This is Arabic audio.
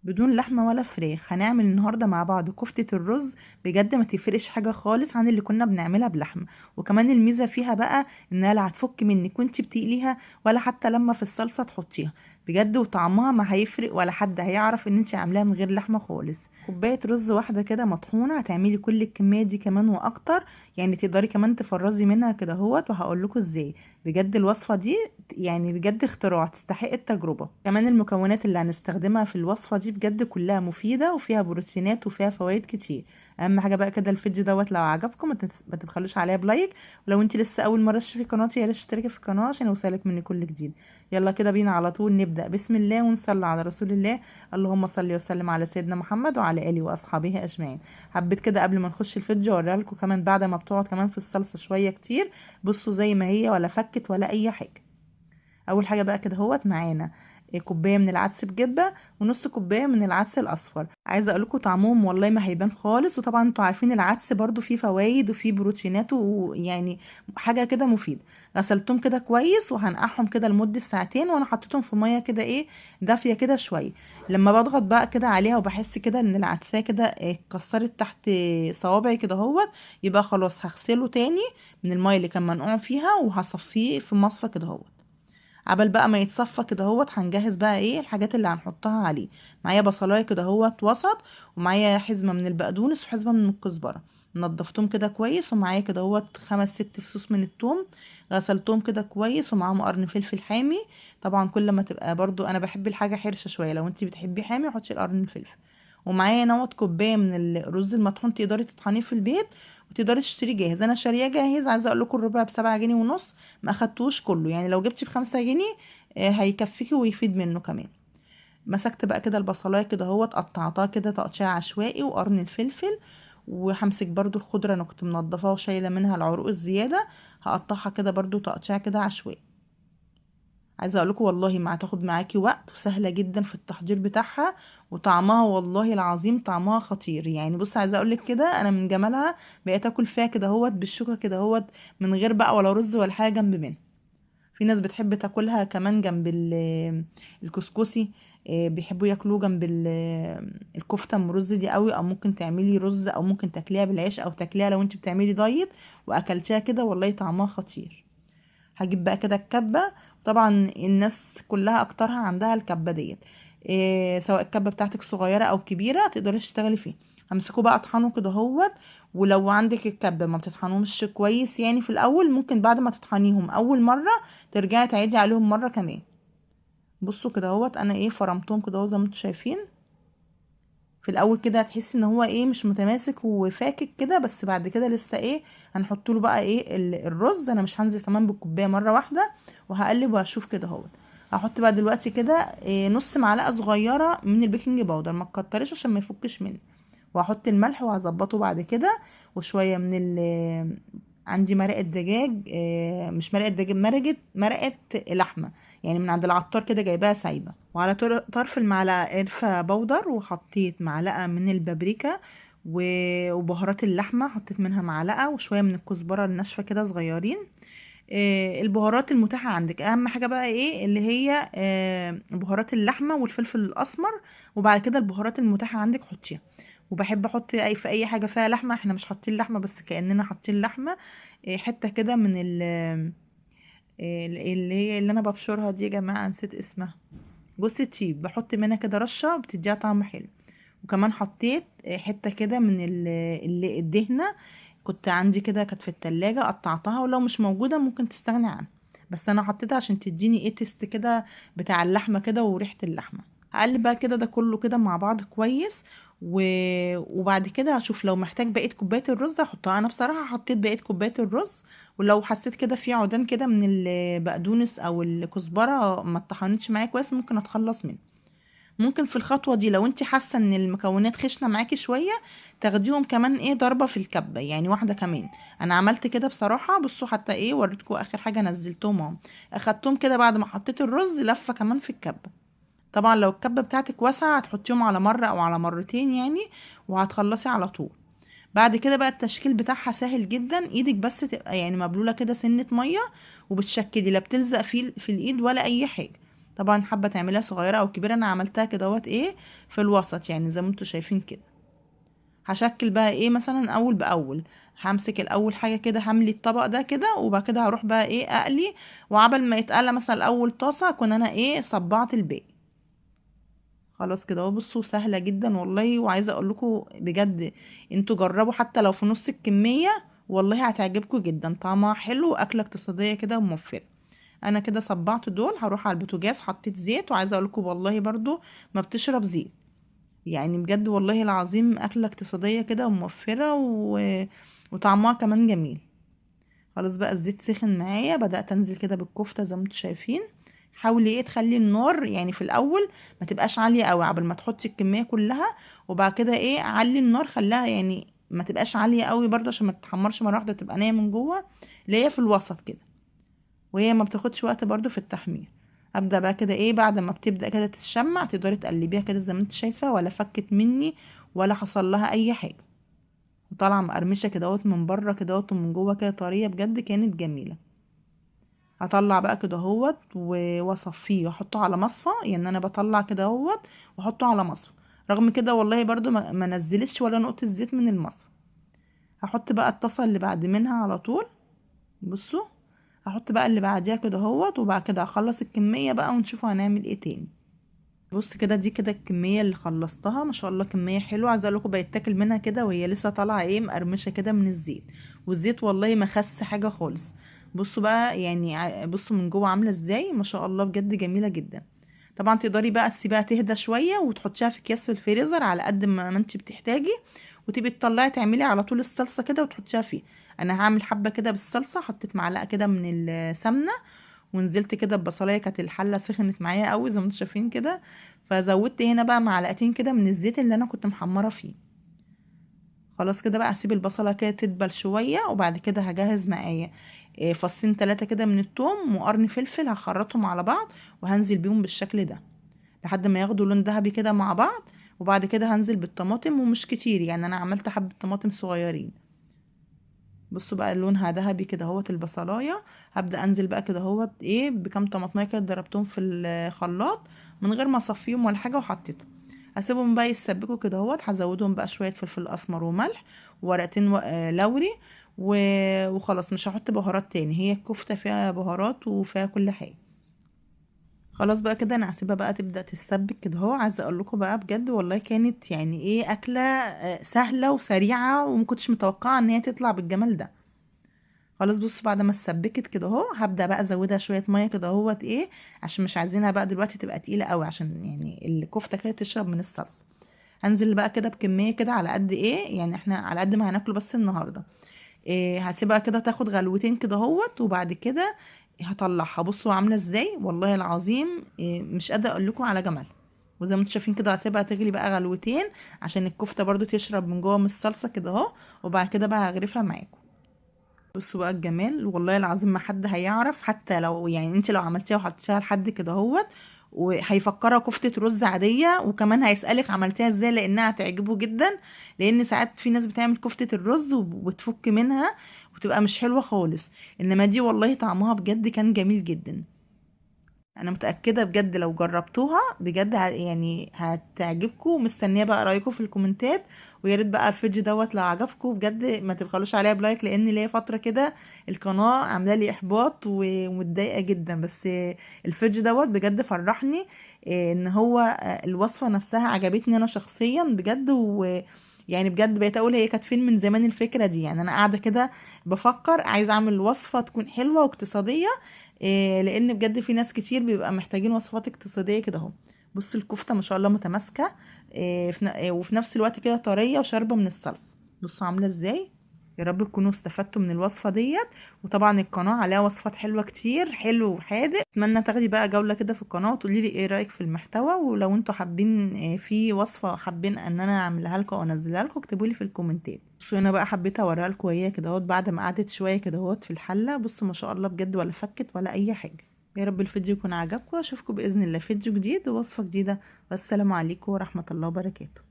بدون لحمة ولا فراخ. هنعمل النهاردة مع بعض كفتة الرز، بجد ما تفرقش حاجة خالص عن اللي كنا بنعملها بلحمة. وكمان الميزة فيها بقى انها لا هتفك منك وانتي بتقليها، ولا حتى لما في الصلصة تحطيها. بجد وطعمها ما هيفرق، ولا حد هيعرف ان انتي عاملاها من غير لحمة خالص. كوباية رز واحدة كده مطحونة هتعملي كل الكمية دي كمان واكتر. يعني تقدري كمان تفرزي منها كده اهوت، وهقولكوا ازاي. بجد الوصفة دي يعني بجد اختراع تستحق التجربة. كمان المكونات اللي هنستخدمها في الوصفة دي بجد كلها مفيدة وفيها بروتينات وفيها فوائد كتير. اهم حاجة بقى كده الفيديو دوت لو عجبكم ما تبخلوش عليا بلايك. ولو انت لسه اول مرة تشوفي قناتي يا ريت تشتركي في القناة عشان يوصلك مني كل جديد. يلا كده بينا على طول نبدأ. بسم الله ونصلي على رسول الله. اللهم صل وسلم على سيدنا محمد وعلى اله واصحابه اجمعين. حبيت كده قبل ما نخش الفيديو اوريها لكم كمان بعد ما بتقعد كمان في الصلصة شوية كتير. بصوا زي ما هي ولا فكت ولا اي حاجة. اول حاجه بقى كده هوت معانا كوبايه من العدس بجبه، ونص كوبايه من العدس الاصفر. عايزه اقول لكم طعمهم والله ما هيبان خالص. وطبعا انتوا عارفين العدس برضو فيه فوائد وفيه بروتينات ويعني حاجه كده مفيده. غسلتهم كده كويس وهنقعهم كده لمده ساعتين، وانا حطيتهم في ميه كده ايه دافيه كده شويه. لما بضغط بقى كده عليها وبحس كده ان العدسه كده اتكسرت تحت صوابعي كده هوت، يبقى خلاص هغسله تاني من الميه اللي كان منقوع فيها وهصفيه في مصفى كده هوت. عبال بقى ما يتصفى كده هوت هنجهز بقى ايه الحاجات اللي هنحطها عليه. معايا بصلايه كده هوت وسط، ومعايا حزمه من البقدونس وحزمه من الكزبره. نضفتهم كده كويس، ومعايا كده هوت 5 6 فصوص من الثوم. غسلتهم كده كويس، ومعاهم قرن فلفل حامي. طبعا كل ما تبقى برضو انا بحب الحاجه حرشه شويه، لو انتي بتحبي حامي حطي القرن الفلفل. ومعايا نوت كوبايه من الرز المطحون، تقدري تطحنيه في البيت وتقدري تشتريه جاهز. انا شارياه جاهز. عايزه اقول لكم الربع ب7 جنيه ونص. ما اخدتوش كله، يعني لو جبتي ب5 جنيه هيكفيكي ويفيد منه كمان. مسكت بقى كده البصلايه كده هوت قطعتها كده تقطيع عشوائي، وقرن الفلفل. وهمسك برضو الخضره انا كنت منضفاها وشايله منها العروق الزياده. هقطعها كده برضو تقطيع كده عشوائي. عايزه اقول لكم والله ما هتاخد معاكي وقت، وسهله جدا في التحضير بتاعها. وطعمها والله العظيم طعمها خطير. يعني بص عايزه اقول لك كده انا من جمالها بقيت اكل فيها كده هوت بالشوكه كده هوت، من غير بقى ولا رز ولا حاجه جنب منها. في ناس بتحب تاكلها كمان جنب الكسكسي. بيحبوا ياكلوه جنب الكفته ام رز دي قوي. او ممكن تعملي رز، او ممكن تاكليها بالعيش، او تاكليها لو انت بتعملي دايت واكلتيها كده والله طعمها خطير. هجيب بقى كده الكبة. طبعا الناس كلها اكترها عندها الكبة ديت. سواء الكبة بتاعتك صغيرة او كبيرة تقدري تشتغلي فيه. همسكه بقى اطحنه كده هوت. ولو عندك الكبة ما بتطحنوش كويس يعني في الاول، ممكن بعد ما تطحنيهم اول مرة ترجعي تعيدي عليهم مرة كمان. بصوا كده هوت انا ايه فرمتهم كده اهو زي ما انتوا شايفين. في الاول كده هتحسي ان هو ايه مش متماسك وفاكك كده، بس بعد كده لسه ايه هنحط له بقى ايه الرز. انا مش هنزل كمان بالكوبايه مره واحده، وهقلب وهشوف كده اهو. هحط بقى دلوقتي كده إيه نص معلقه صغيره من البيكنج باودر، ما تكتريش عشان ما يفكش مني. وهحط الملح وهظبطه بعد كده. وشويه من عندي مرقه دجاج، مش مرقه دجاج، مرقه لحمه. يعني من عند العطار كده جايباها سايبه. وعلى طرف المعلقه قرفه بودر، وحطيت معلقه من البابريكا. وبهارات اللحمه حطيت منها معلقه، وشويه من الكزبره الناشفه كده صغيرين. البهارات المتاحة عندك أهم حاجة بقى إيه اللي هي بهارات اللحمة والفلفل الأسمر. وبعد كده البهارات المتاحة عندك حطيها. وبحب أحط في أي حاجة فيها لحمة. احنا مش حاطين لحمة بس كأننا حاطين لحمة. حتة كده من اللي هي اللي أنا ببشرها دي يا جماعة نسيت اسمها. جوز الطيب بحط منها كده رشة بتديها طعم حلو. وكمان حطيت حتة كده من الدهنة. كنت عندي كده كانت في التلاجة قطعتها، ولو مش موجودة ممكن تستغني عنها. بس انا حطيتها عشان تديني ايه تيست كده بتاع اللحمة كده وريحة اللحمة. هقلب بقى كده ده كله كده مع بعض كويس. و... وبعد كده هشوف لو محتاج بقية كوباية الرز هحطها. انا بصراحة حطيت بقية كوباية الرز. ولو حسيت كده في عودان كده من البقدونس او الكزبرة ما اتطحنتش معايا كويس ممكن اتخلص منه. ممكن في الخطوة دي لو انت حاسة ان المكونات خشنة معاكي شوية تاخديهم كمان ايه ضربة في الكبة، يعني واحدة كمان. انا عملت كده بصراحة. بصوا حتى ايه وريتكم اخر حاجة نزلتهم اهو. اخدتهم كده بعد ما حطيت الرز لفة كمان في الكبة. طبعا لو الكبة بتاعتك واسعة هتحطيهم على مرة او على مرتين يعني، وهتخلصي على طول. بعد كده بقى التشكيل بتاعها سهل جدا. ايدك بس تبقى يعني مبلولة كده سنة مية، وبتشكلي لا بتلزق في الايد ولا اي حاجة. طبعا حابه تعمليها صغيره او كبيره، انا عملتها كده اهوت ايه في الوسط يعني زي ما انتوا شايفين كده. هشكل بقى ايه مثلا اول باول. همسك الاول حاجه كده، هملي الطبق ده كده، وبعد كده هروح بقى ايه اقلي، وعبل ما يتقلى مثلا اول طاسه اكون انا ايه صبعت الباقي. خلاص كده اهو. بصوا سهله جدا والله، وعايزه اقول لكم بجد انتوا جربوا حتى لو في نص الكميه، والله هتعجبكم جدا، طعمها حلو واكله اقتصاديه كده وموفره. انا كده صبعت دول، هروح على البوتاجاز حطيت زيت، وعايزه اقول لكم والله برضو ما بتشرب زيت، يعني بجد والله العظيم اكله اقتصاديه كده وموفره وطعمها كمان جميل. خلاص بقى الزيت سخن معايا، بدأت انزل كده بالكفتة زي ما انتوا شايفين. حاولي ايه تخلي النار يعني في الاول ما تبقاش عالية قوي قبل ما تحطي الكمية كلها، وبعد كده ايه علي النار، خليها يعني ما تبقاش عالية قوي برضه عشان ما تتحمرش مرة واحدة، تبقى نية من جوه، اللي هي في الوسط كده، وهي ما بتاخدش وقت برضه في التحمير. ابدا بقى كده ايه بعد ما بتبدا كده تتشمع تقدري تقلبيها كده زي ما انت شايفه، ولا فكت مني ولا حصل لها اي حاجه، وطالعه مقرمشه كده اهوت من بره كده اهوت ومن جوه كده طريه، بجد كانت جميله. هطلع بقى كده اهوت واصفيه واحطه على مصفى، يعني انا بطلع كده اهوت واحطه على مصفى. رغم كده والله برضو ما نزلتش ولا نقطه زيت من المصفى. هحط بقى الطاسه اللي بعد منها على طول. بصوا هحط بقى اللي بعديها كده اهوت، وبعد كده هخلص الكميه بقى ونشوف هنعمل ايه تاني. بص كده دي كده الكميه اللي خلصتها، ما شاء الله كميه حلوه، عايزه اقول لكم بيتاكل منها كده وهي لسه طالعه ايه مقرمشه كده من الزيت، والزيت والله ما خس حاجه خالص. بصوا بقى يعني بصوا من جوه عامله ازاي، ما شاء الله بجد جميله جدا. طبعا تقدري بقى تسيبيها تهدى شويه وتحطيها في اكياس في الفريزر على قد ما انت بتحتاجي، وتبقي تطلعي تعملي على طول الصلصه كده وتحطيها فيه. انا هعمل حبه كده بالصلصه، حطيت معلقه كده من السمنه، ونزلت كده ببصلايه، كانت الحله سخنت معايا قوي زي ما انتم شايفين كده، فزودت هنا بقى معلقتين كده من الزيت اللي انا كنت محمره فيه. خلاص كده بقى اسيب البصله كده تدبل شويه، وبعد كده هجهز معايا فصين 3 كده من التوم وقرن فلفل، هخرطهم على بعض وهنزل بيهم بالشكل ده لحد ما ياخدوا لون ذهبي كده مع بعض. وبعد كده هنزل بالطماطم، ومش كتير يعني انا عملت حبه طماطم صغيرين. بصوا بقى لونها ذهبي كده اهوت البصلايه. هبدا انزل بقى كده اهوت ايه بكام طماطميه كده ضربتهم في الخلاط من غير ما اصفيهم ولا حاجه وحطيتهم. هسيبهم بقى يتسبكوا كده اهوت، هزودهم بقى شويه فلفل اسمر وملح وورقتين لوري وخلاص مش هحط بهارات تاني، هي الكفته فيها بهارات وفيها كل حاجه. خلاص بقى كده انا هسيبها بقى تبدا تتسبك كده اهو. عايزه اقول لكم بقى بجد والله كانت يعني ايه اكله سهله وسريعه، ومكنتش متوقعه ان هي تطلع بالجمال ده. خلاص بصوا بعد ما اتسبكت كده اهو، هبدا بقى ازودها شويه ميه كده اهوت ايه، عشان مش عايزينها بقى دلوقتي تبقى تقيله قوي، عشان يعني الكفته كده تشرب من الصلصه. هنزل بقى كده بكميه كده على قد ايه يعني احنا على قد ما هناكله بس النهارده. إيه هسيبها كده تاخد غلوتين كده اهوت، وبعد كده هطلعها. بصوا عامله ازاي والله العظيم، إيه مش قادره اقول لكم على جمالها. وزي ما انتم شايفين كده هسيبها تغلي بقى غلوتين عشان الكفته برضو تشرب من جوه من الصلصه كده اهو، وبعد كده بقى هغرفها معاكم. بصوا بقى الجمال والله العظيم ما حد هيعرف، حتى لو يعني انت لو عملتيها وحطيتيها لحد كده اهوت وهيفكرها كفتة رز عادية، وكمان هيسألك عملتيها ازاي لانها هتعجبه جدا. لان ساعات في ناس بتعمل كفتة الرز وبتفك منها وتبقى مش حلوة خالص، انما دي والله طعمها بجد كان جميل جدا. انا متاكده بجد لو جربتوها بجد يعني هتعجبكم، مستنيه بقى رايكم في الكومنتات. ويا ريت بقى الفيديو دوت لو عجبكم بجد ما تبخلوش عليها بلايك، لان ليا فتره كده القناه عامله لي احباط ومتضايقه جدا، بس الفيديو دوت بجد فرحني ان هو الوصفه نفسها عجبتني انا شخصيا بجد يعني بجد بقيت اقول هي كانت فين من زمان الفكره دي، يعني انا قاعده كده بفكر عايزه اعمل وصفه تكون حلوه واقتصاديه لان بجد في ناس كتير بيبقى محتاجين وصفات اقتصاديه كده اهو. بصوا الكفته ما شاء الله متماسكه وفي نفس الوقت كده طريه وشاربه من الصلصه. بصوا عامله ازاي. يا رب تكونوا استفدتوا من الوصفه ديت. وطبعا القناه عليها وصفات حلوه كتير، حلو وحادق. اتمنى تاخدي بقى جوله كده في القناه وتقولي لي ايه رايك في المحتوى، ولو انتوا حابين في وصفه حابين ان انا اعملها لكم او انزلها لكم اكتبوا لي في الكومنتات. بصوا انا بقى حبيت اوريها لكم وهي كده اهوت بعد ما قعدت شويه كده اهوت في الحله. بصوا ما شاء الله بجد ولا فكت ولا اي حاجه. يا رب الفيديو يكون عجبكم، اشوفكم باذن الله فيديو جديد ووصفه جديده، والسلام عليكم ورحمه الله وبركاته.